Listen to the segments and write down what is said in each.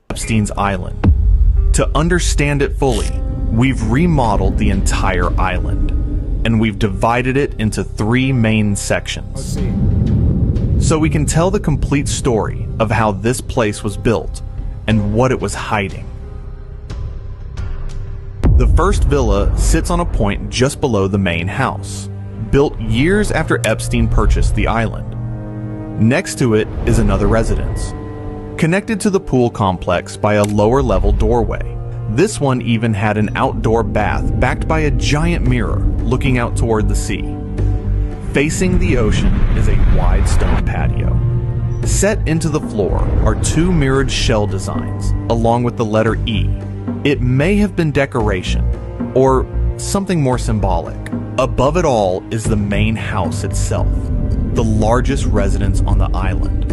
Epstein's island. To understand it fully, we've remodeled the entire island, and we've divided it into 3 main sections. Let's see. So we can tell the complete story of how this place was built and what it was hiding. The first villa sits on a point just below the main house, built years after Epstein purchased the island. Next to it is another residence, connected to the pool complex by a lower level doorway. This one even had an outdoor bath backed by a giant mirror looking out toward the sea. Facing the ocean is a wide stone patio. Set into the floor are 2 mirrored shell designs, along with the letter E. It may have been decoration, or something more symbolic. Above it all is the main house itself, the largest residence on the island.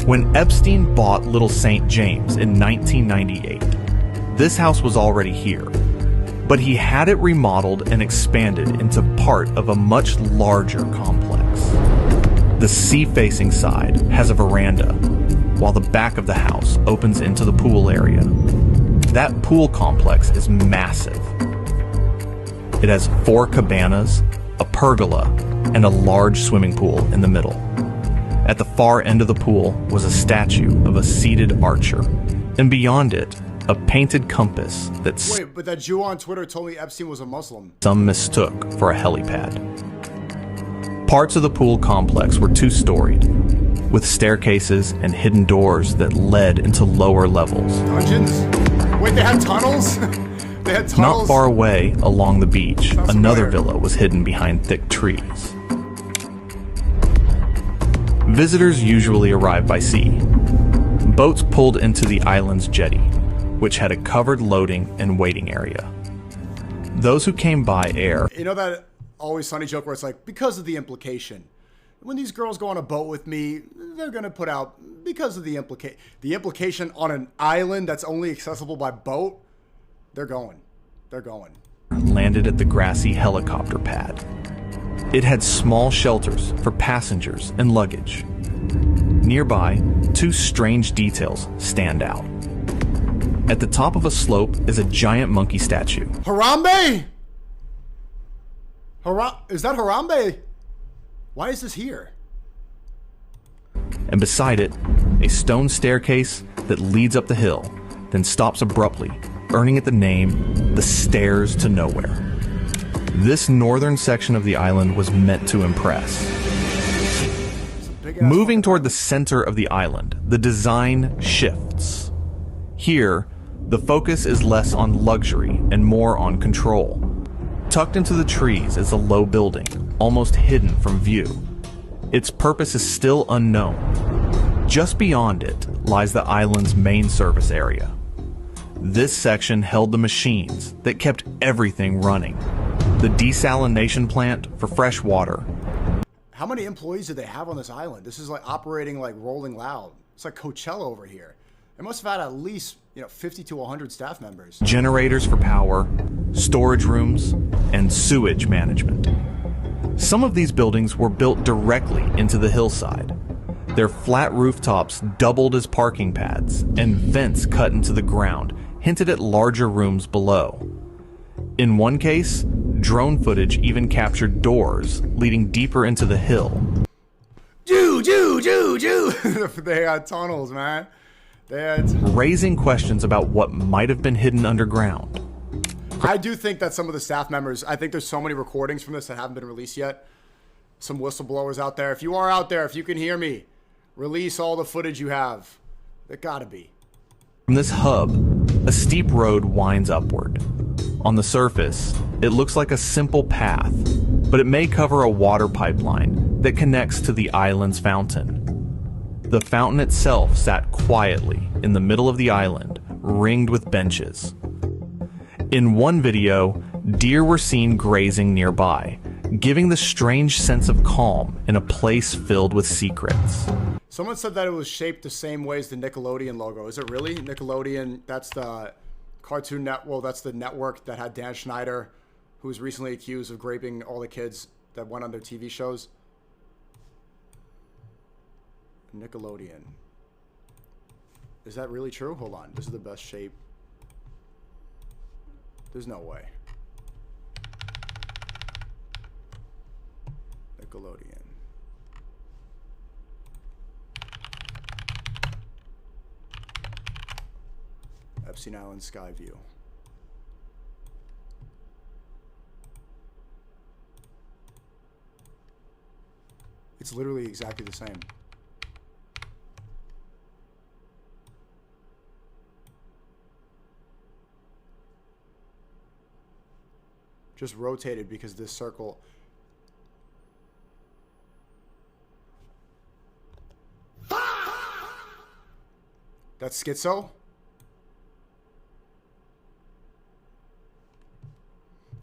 When Epstein bought Little St. James in 1998, this house was already here, but he had it remodeled and expanded into part of a much larger complex. The sea-facing side has a veranda, while the back of the house opens into the pool area. That pool complex is massive. It has 4 cabanas, a pergola, and a large swimming pool in the middle. At the far end of the pool was a statue of a seated archer, and beyond it, a painted compass that Wait, but that Jew on Twitter told me Epstein was a Muslim. some mistook for a helipad. Parts of the pool complex were 2-storied, with staircases and hidden doors that led into lower levels. Dungeons? Wait, they had tunnels? They had tunnels? Not far away, along the beach, Sounds another familiar. villa was hidden behind thick trees. Visitors usually arrive by sea. Boats pulled into the island's jetty, which had a covered loading and waiting area. Those who came by air. You know that Always Sunny joke where it's like, because of the implication. When these girls go on a boat with me, they're going to put out, because of the implication on an island that's only accessible by boat, they're going. They're going. Landed at the grassy helicopter pad. It had small shelters for passengers and luggage. Nearby, 2 strange details stand out. At the top of a slope is a giant monkey statue. Harambe? Is that Harambe? Why is this here? And beside it, a stone staircase that leads up the hill, then stops abruptly, earning it the name, the Stairs to Nowhere. This northern section of the island was meant to impress. Moving toward the center of the island, the design shifts. Here, the focus is less on luxury and more on control. Tucked into the trees is a low building, almost hidden from view. Its purpose is still unknown. Just beyond it lies the island's main service area. This section held the machines that kept everything running. The desalination plant for fresh water. How many employees do they have on this island? This is like operating like Rolling Loud. It's like Coachella over here. They must have had at least, 50 to 100 staff members. Generators for power, storage rooms, and sewage management. Some of these buildings were built directly into the hillside. Their flat rooftops doubled as parking pads, and vents cut into the ground hinted at larger rooms below. In one case, drone footage even captured doors leading deeper into the hill. Jew! They had tunnels, man. They had... Raising questions about what might have been hidden underground. I do think that some of the staff members, I think there's so many recordings from this that haven't been released yet. Some whistleblowers out there. If you are out there, if you can hear me, release all the footage you have. There gotta be. From this hub, a steep road winds upward. On the surface, it looks like a simple path, but it may cover a water pipeline that connects to the island's fountain. The fountain itself sat quietly in the middle of the island, ringed with benches. In one video, deer were seen grazing nearby, giving the strange sense of calm in a place filled with secrets. Someone said that it was shaped the same way as the Nickelodeon logo. Is it really? Nickelodeon, that's the Cartoon Network, well, that's the network that had Dan Schneider, who was recently accused of raping all the kids that went on their TV shows. Nickelodeon. Is that really true? Hold on. This is the best shape. There's no way. Nickelodeon. Epstein Island Sky View. It's literally exactly the same. Just rotated because this circle. That's schizo?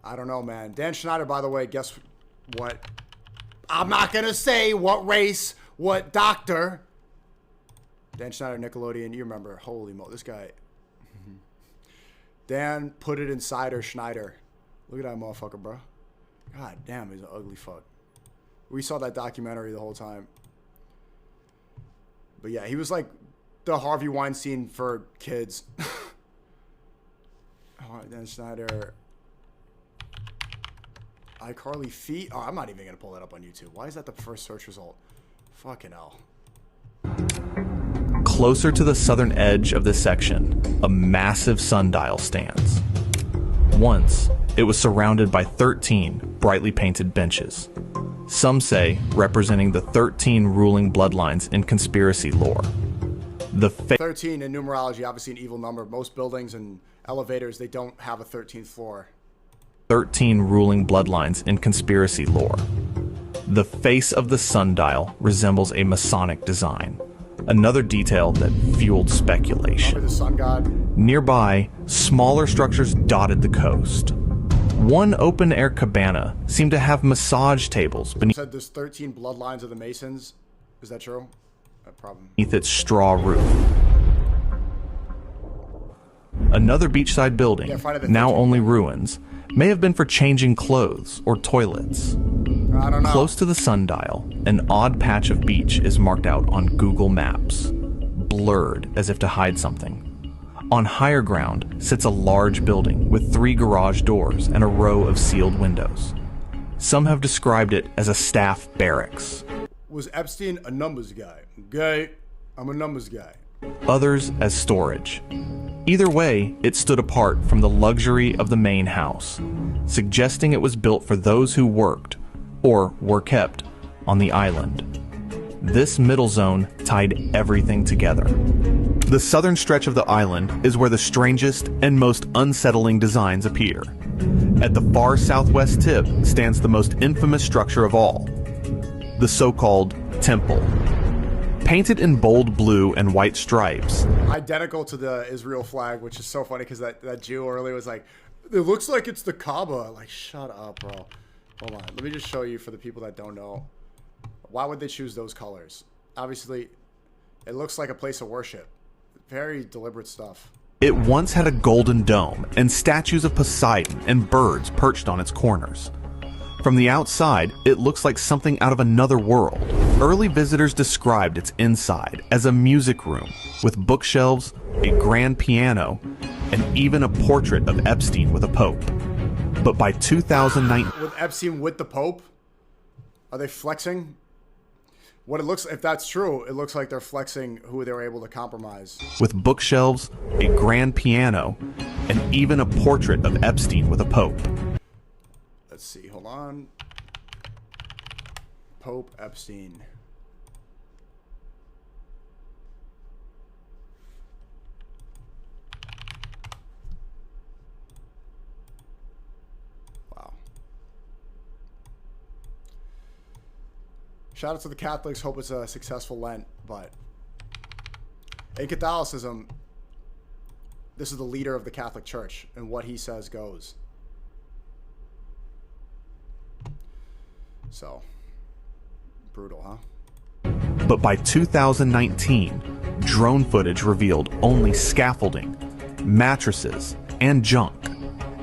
I don't know, man. Dan Schneider, by the way, guess what? I'm not going to say what race, what doctor. Dan Schneider, Nickelodeon. You remember. Holy mo. This guy. Dan put it inside her Schneider. Look at that motherfucker, bro. God damn, he's an ugly fuck. We saw that documentary the whole time. But yeah, he was like the Harvey Weinstein for kids. Oh, Dan Schneider. iCarly feet. Oh, I'm not even going to pull that up on YouTube. Why is that the first search result? Fucking hell. Closer to the southern edge of this section, a massive sundial stands. Once, it was surrounded by 13 brightly painted benches. Some say representing the 13 ruling bloodlines in conspiracy lore. The 13 in numerology, obviously an evil number. Most buildings and elevators, they don't have a 13th floor. 13 ruling bloodlines in conspiracy lore. The face of the sundial resembles a Masonic design, another detail that fueled speculation. Probably the sun god. Nearby, smaller structures dotted the coast. One open-air cabana seemed to have massage tables beneath There's 13 bloodlines of the Masons. Is that true? Problem. its straw roof. Another beachside building, now only ruins, may have been for changing clothes or toilets. I don't know. Close to the sundial, an odd patch of beach is marked out on Google Maps, blurred as if to hide something. On higher ground sits a large building with 3 garage doors and a row of sealed windows. Some have described it as a staff barracks. Was Epstein a numbers guy? Okay, I'm a numbers guy. Others as storage. Either way, it stood apart from the luxury of the main house, suggesting it was built for those who worked, or were kept, on the island. This middle zone tied everything together. The southern stretch of the island is where the strangest and most unsettling designs appear. At the far southwest tip stands the most infamous structure of all, the so-called temple. Painted in bold blue and white stripes. Identical to the Israel flag, which is so funny because that Jew earlier was like, it looks like it's the Kaaba. Like, shut up, bro. Hold on. Let me just show you for the people that don't know. Why would they choose those colors? Obviously, it looks like a place of worship. Very deliberate stuff. It once had a golden dome and statues of Poseidon and birds perched on its corners. From the outside, it looks like something out of another world. Early visitors described its inside as a music room with bookshelves, a grand piano, and even a portrait of Epstein with a pope. But by 2019... With Epstein with the pope? Are they flexing? What it looks, if that's true, it looks like they're flexing who they were able to compromise. With bookshelves, a grand piano, and even a portrait of Epstein with a pope. Let's see, hold on. Pope Epstein. Wow. Shout out to the Catholics. Hope it's a successful Lent. But in Catholicism, this is the leader of the Catholic Church, and what he says goes. So, brutal, huh? But by 2019, drone footage revealed only scaffolding, mattresses, and junk,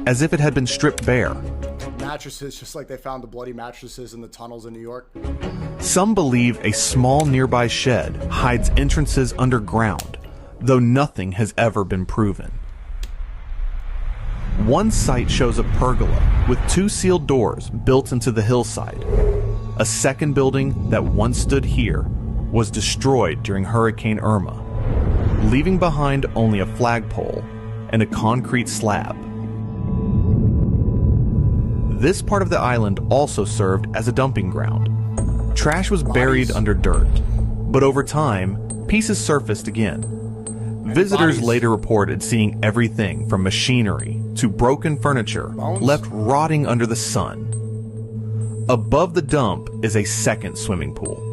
as if it had been stripped bare. Mattresses, just like they found the bloody mattresses in the tunnels in New York. Some believe a small nearby shed hides entrances underground, though nothing has ever been proven. One site shows a pergola with 2 sealed doors built into the hillside. A second building that once stood here was destroyed during Hurricane Irma, leaving behind only a flagpole and a concrete slab. This part of the island also served as a dumping ground. Trash was buried under dirt, but over time, pieces surfaced again. Visitors later reported seeing everything from machinery to broken furniture left rotting under the sun. Above the dump is a second swimming pool.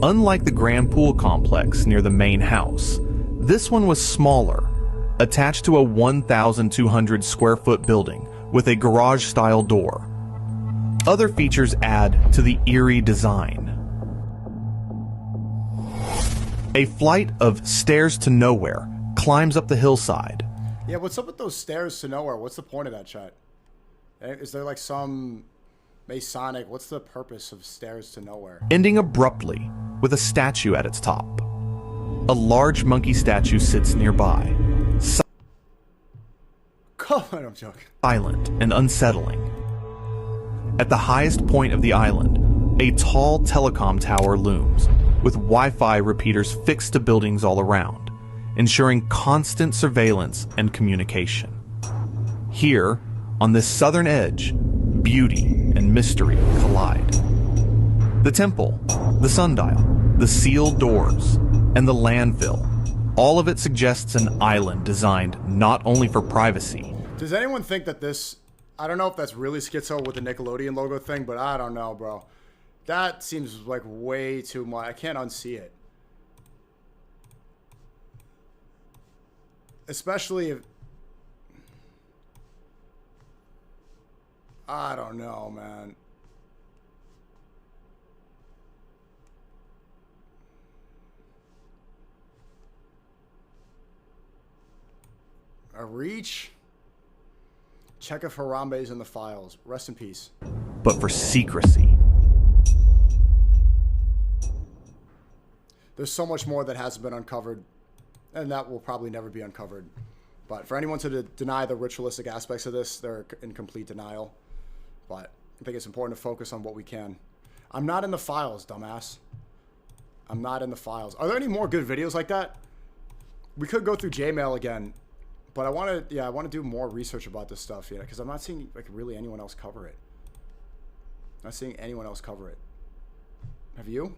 Unlike the grand pool complex near the main house, this one was smaller, attached to a 1,200 square foot building with a garage-style door. Other features add to the eerie design. A flight of stairs to nowhere climbs up the hillside. Yeah, what's up with those stairs to nowhere? What's the point of that shit? Is there like some Masonic, what's the purpose of stairs to nowhere? Ending abruptly with a statue at its top. A large monkey statue sits nearby. I'm joking. Silent and unsettling. At the highest point of the island, a tall telecom tower looms, with Wi-Fi repeaters fixed to buildings all around, ensuring constant surveillance and communication. Here, on this southern edge, beauty and mystery collide. The temple, the sundial, the sealed doors, and the landfill, all of it suggests an island designed not only for privacy. Does anyone think that this, I don't know if that's really schizo with the Nickelodeon logo thing, but I don't know, bro. That seems like way too much. I can't unsee it. Especially if, I don't know, man. A reach? Check if Harambe is in the files. Rest in peace. But for secrecy. There's so much more that hasn't been uncovered, and that will probably never be uncovered. But for anyone to deny the ritualistic aspects of this, they're in complete denial. But I think it's important to focus on what we can. I'm not in the files, dumbass. I'm not in the files. Are there any more good videos like that? We could go through Jmail again, but I want to do more research about this stuff, yeah, because I'm not seeing like really anyone else cover it. Not seeing anyone else cover it. Have you?